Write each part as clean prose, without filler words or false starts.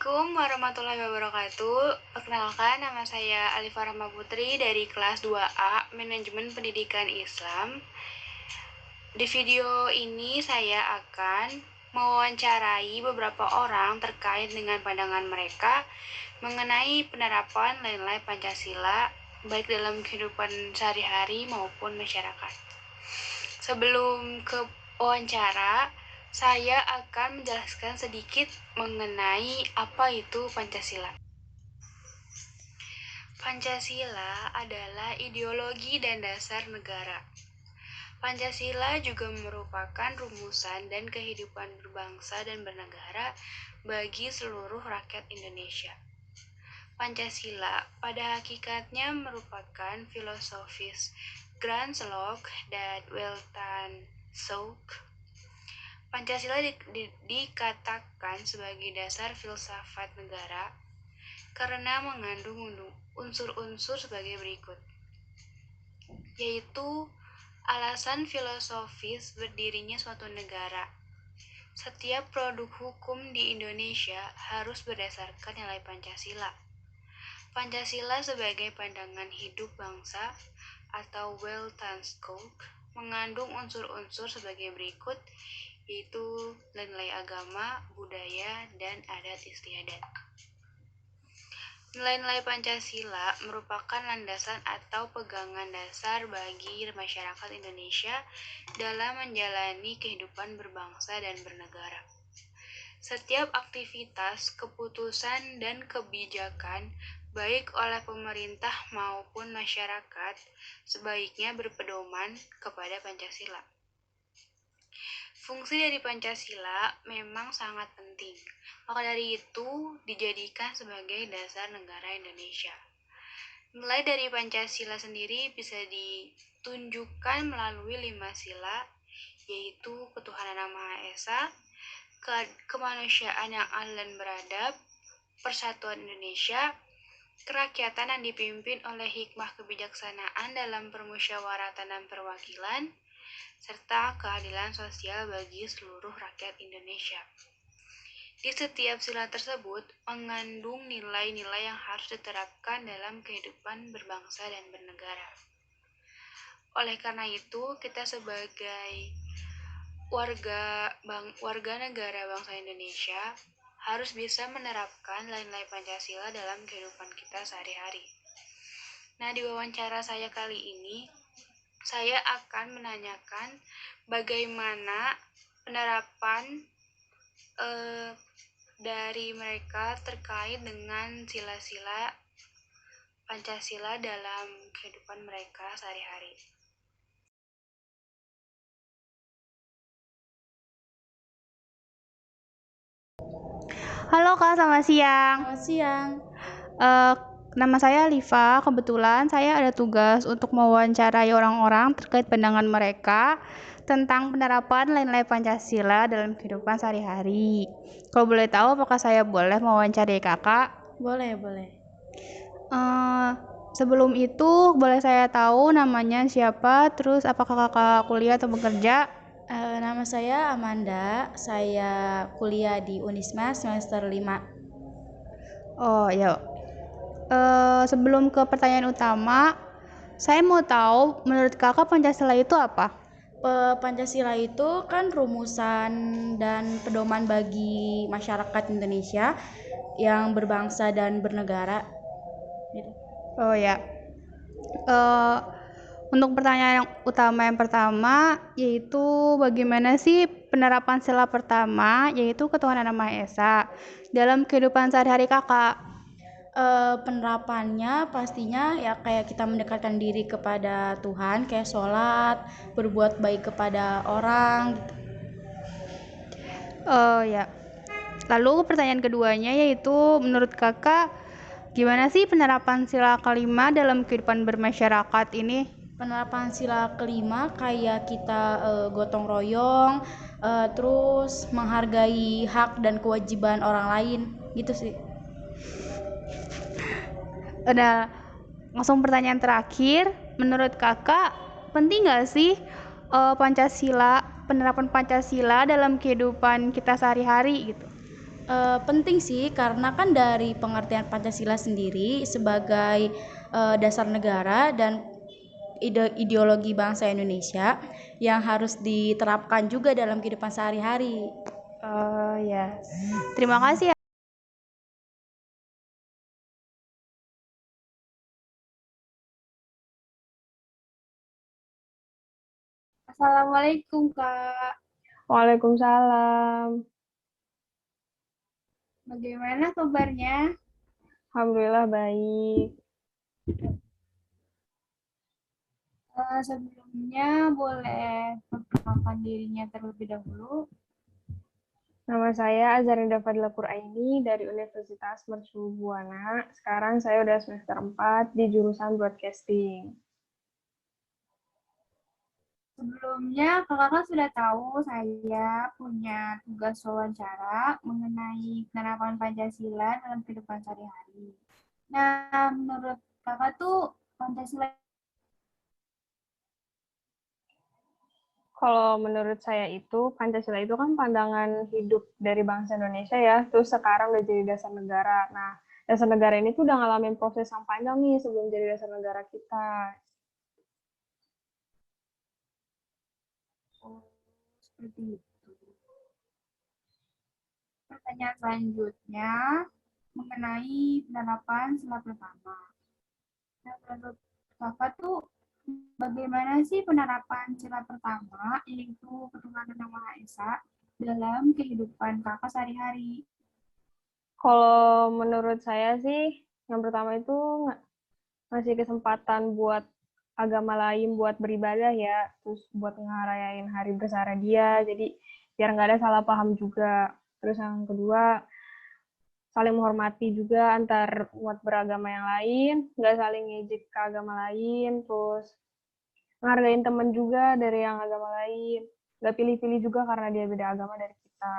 Assalamualaikum warahmatullahi wabarakatuh. Perkenalkan, nama saya Alifah Rahma Putri dari kelas 2A Manajemen Pendidikan Islam. Di video ini saya akan mewawancarai beberapa orang terkait dengan pandangan mereka mengenai penerapan nilai Pancasila baik dalam kehidupan sehari-hari maupun masyarakat. Sebelum ke wawancara, saya akan menjelaskan sedikit mengenai apa itu Pancasila. Pancasila adalah ideologi dan dasar negara. Pancasila juga merupakan rumusan dan kehidupan berbangsa dan bernegara bagi seluruh rakyat Indonesia. Pancasila pada hakikatnya merupakan filosofis Grondslag dan Weltanschauung. Pancasila dikatakan sebagai dasar filsafat negara karena mengandung unsur-unsur sebagai berikut, yaitu alasan filosofis berdirinya suatu negara. Setiap produk hukum di Indonesia harus berdasarkan nilai Pancasila. Pancasila sebagai pandangan hidup bangsa atau Weltanschauung mengandung unsur-unsur sebagai berikut, yaitu nilai agama, budaya, dan adat istiadat. Nilai-nilai Pancasila merupakan landasan atau pegangan dasar bagi masyarakat Indonesia dalam menjalani kehidupan berbangsa dan bernegara. Setiap aktivitas, keputusan, dan kebijakan baik oleh pemerintah maupun masyarakat sebaiknya berpedoman kepada Pancasila. Fungsi dari Pancasila memang sangat penting, maka dari itu dijadikan sebagai dasar negara Indonesia. Nilai dari Pancasila sendiri bisa ditunjukkan melalui 5 sila, yaitu ketuhanan Yang Maha Esa, kemanusiaan yang adil dan beradab, persatuan Indonesia, kerakyatan yang dipimpin oleh hikmah kebijaksanaan dalam permusyawaratan dan perwakilan, serta keadilan sosial bagi seluruh rakyat Indonesia. Di setiap sila tersebut mengandung nilai-nilai yang harus diterapkan dalam kehidupan berbangsa dan bernegara. Oleh karena itu, kita sebagai warga negara bangsa Indonesia harus bisa menerapkan nilai-nilai Pancasila dalam kehidupan kita sehari-hari. Nah, di wawancara saya kali ini, saya akan menanyakan bagaimana penerapan dari mereka terkait dengan sila-sila Pancasila dalam kehidupan mereka sehari-hari. Halo Kak, selamat siang. Selamat siang. Nama saya Liva. Kebetulan saya ada tugas untuk mewawancarai orang-orang terkait pandangan mereka tentang penerapan nilai-nilai Pancasila dalam kehidupan sehari-hari. Kalau boleh tahu, apakah saya boleh mewawancarai Kakak? Boleh. Sebelum itu, boleh saya tahu namanya siapa, terus apakah Kakak kuliah atau bekerja? Nama saya Amanda. Saya kuliah di Unisma semester 5. Oh ya. Sebelum ke pertanyaan utama, saya mau tahu menurut Kakak Pancasila itu apa? Pancasila itu kan rumusan dan pedoman bagi masyarakat Indonesia yang berbangsa dan bernegara. Gitu. Oh ya. Untuk pertanyaan yang utama yang pertama, yaitu bagaimana sih penerapan sila pertama, yaitu ketuhanan Yang Maha Esa dalam kehidupan sehari-hari Kakak? Penerapannya pastinya ya kayak kita mendekatkan diri kepada Tuhan, kayak sholat, berbuat baik kepada orang gitu. Ya. Lalu pertanyaan keduanya yaitu menurut Kakak gimana sih penerapan sila kelima dalam kehidupan bermasyarakat ini? Penerapan sila kelima kayak kita gotong royong, terus menghargai hak dan kewajiban orang lain gitu sih. Udah, langsung pertanyaan terakhir, menurut Kakak penting nggak sih penerapan Pancasila dalam kehidupan kita sehari-hari gitu? Penting sih karena kan dari pengertian Pancasila sendiri sebagai dasar negara dan ideologi bangsa Indonesia yang harus diterapkan juga dalam kehidupan sehari-hari. Oh ya, terima kasih ya. Assalamualaikum, Kak. Waalaikumsalam. Bagaimana kabarnya? Alhamdulillah baik. Sebelumnya boleh memperkenalkan dirinya terlebih dahulu. Nama saya Azarinda Fadila Puraini dari Universitas Mercu Buana. Sekarang saya udah semester 4 di jurusan Broadcasting. Sebelumnya, kakak sudah tahu saya punya tugas wawancara mengenai penerapan Pancasila dalam kehidupan sehari-hari. Nah, menurut kakak tuh Pancasila Kalau menurut saya itu, Pancasila itu kan pandangan hidup dari bangsa Indonesia ya, terus sekarang udah jadi dasar negara. Nah, dasar negara ini tuh udah ngalamin proses yang panjang nih sebelum jadi dasar negara kita. seperti itu. Pertanyaan selanjutnya mengenai penerapan sila pertama. Nah, menurut kakak tuh bagaimana sih penerapan sila pertama, yaitu ketuhanan yang Maha Esa, dalam kehidupan kakak sehari-hari? Kalau menurut saya sih, yang pertama itu ngasih kesempatan buat agama lain buat beribadah ya, terus buat ngerayain hari besar dia, jadi biar nggak ada salah paham juga. Terus yang kedua, saling menghormati juga antar umat beragama yang lain, nggak saling ngejek ke agama lain, terus ngargain temen juga dari yang agama lain, nggak pilih-pilih juga karena dia beda agama dari kita.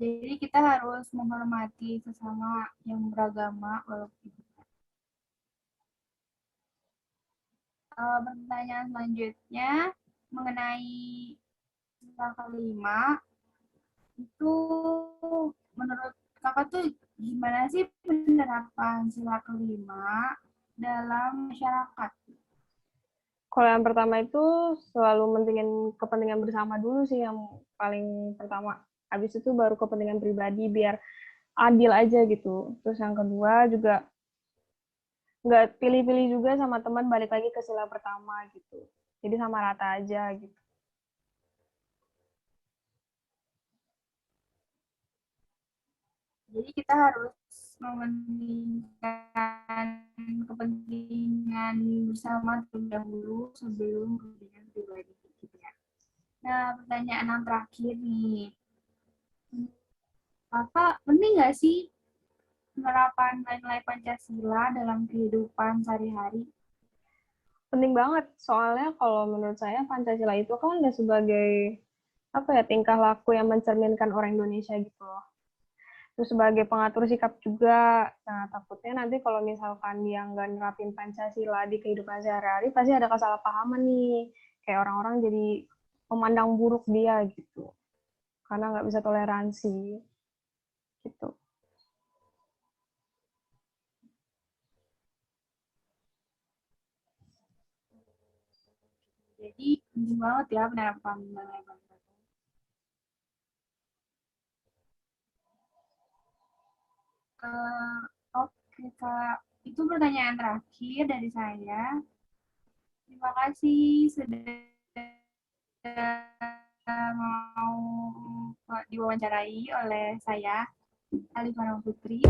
Jadi kita harus menghormati sesama yang beragama walaupun. Pertanyaan selanjutnya mengenai sila kelima, itu menurut kakak tuh gimana sih penerapan sila kelima dalam masyarakat? Kalau yang pertama itu selalu mentingin kepentingan bersama dulu sih yang paling pertama. Habis itu baru kepentingan pribadi biar adil aja gitu. Terus yang kedua juga nggak pilih-pilih juga sama teman, balik lagi ke sila pertama gitu. Jadi sama rata aja gitu. Jadi kita harus mementingkan kepentingan bersama terlebih dahulu sebelum kepentingan pribadi kita. Nah, pertanyaan yang terakhir nih. Kakak, penting nggak sih penerapan nilai Pancasila dalam kehidupan sehari-hari? Penting banget, soalnya kalau menurut saya Pancasila itu kan udah sebagai apa ya, tingkah laku yang mencerminkan orang Indonesia gitu loh. Terus sebagai pengatur sikap juga. Nah, takutnya nanti kalau misalkan dia nggak nerapin Pancasila di kehidupan sehari-hari, pasti ada kesalahpahaman nih. Kayak orang-orang jadi memandang buruk dia gitu. Karena nggak bisa toleransi gitu. Jadi penting banget ya penerapan nilai Pancasila. Oke Kak, itu pertanyaan terakhir dari saya. Terima kasih sudah mau diwawancarai oleh saya, Alif Putri.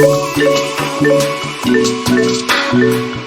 Thank you.